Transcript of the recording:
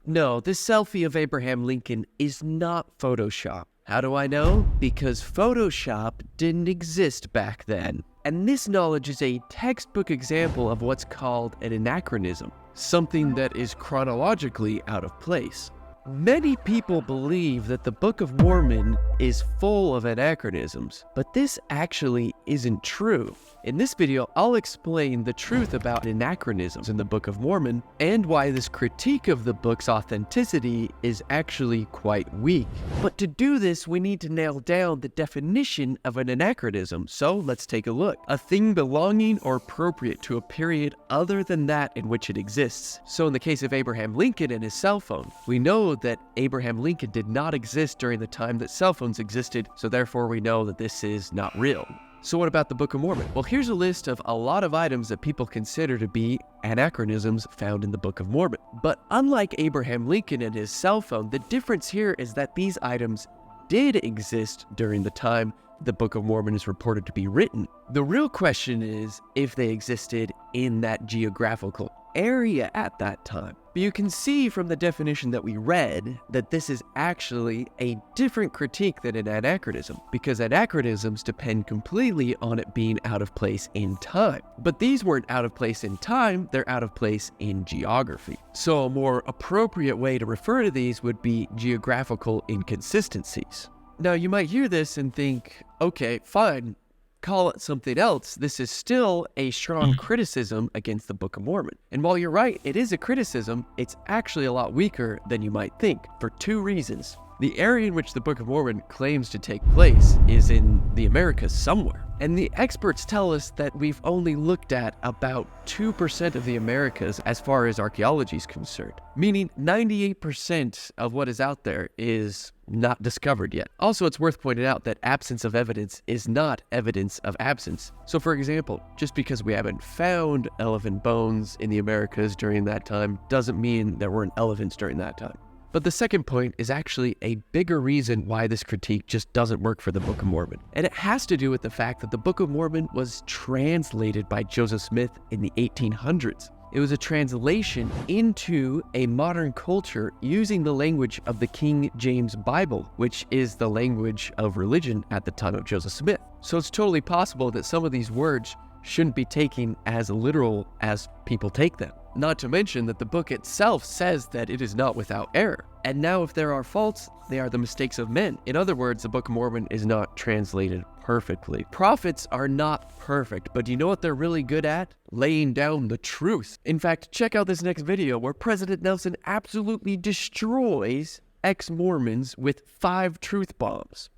No, this selfie of Abraham Lincoln is not Photoshop. How do I know? Because Photoshop didn't exist back then. And this knowledge is a textbook example of what's called an anachronism, something that is chronologically out of place. Many people believe that the Book of Mormon is full of anachronisms, but this actually isn't true. In this video, I'll explain the truth about anachronisms in the Book of Mormon and why this critique of the book's authenticity is actually quite weak. But to do this, we need to nail down the definition of an anachronism, so let's take a look. A thing belonging or appropriate to a period other than that in which it exists. So in the case of Abraham Lincoln and his cell phone, we know that Abraham Lincoln did not exist during the time that cell phones existed, so therefore we know that this is not real. So what about the Book of Mormon? Well, here's a list of a lot of items that people consider to be anachronisms found in the Book of Mormon. But unlike Abraham Lincoln and his cell phone, the difference here is that these items did exist during the time the Book of Mormon is reported to be written. The real question is if they existed in that geographical area at that time. But you can see from the definition that we read that this is actually a different critique than an anachronism, because anachronisms depend completely on it being out of place in time. But these weren't out of place in time, they're out of place in geography. So a more appropriate way to refer to these would be geographical inconsistencies. Now you might hear this and think, okay, fine, call it something else. This is still a strong criticism against the Book of Mormon. And while you're right, it is a criticism, it's actually a lot weaker than you might think, for two reasons. The area in which the Book of Mormon claims to take place is in the Americas somewhere. And the experts tell us that we've only looked at about 2% of the Americas as far as archaeology is concerned, meaning 98% of what is out there is not discovered yet. Also, it's worth pointing out that absence of evidence is not evidence of absence. So for example, just because we haven't found elephant bones in the Americas during that time doesn't mean there weren't elephants during that time. But the second point is actually a bigger reason why this critique just doesn't work for the Book of Mormon. And it has to do with the fact that the Book of Mormon was translated by Joseph Smith in the 1800s. It was a translation into a modern culture using the language of the King James Bible, which is the language of religion at the time of Joseph Smith. So it's totally possible that some of these words shouldn't be taken as literal as people take them. Not to mention that the book itself says that it is not without error. And now if there are faults, they are the mistakes of men. In other words, the Book of Mormon is not translated perfectly. Prophets are not perfect, but do you know what they're really good at? Laying down the truth. In fact, check out this next video where President Nelson absolutely destroys ex-Mormons with 5 truth bombs.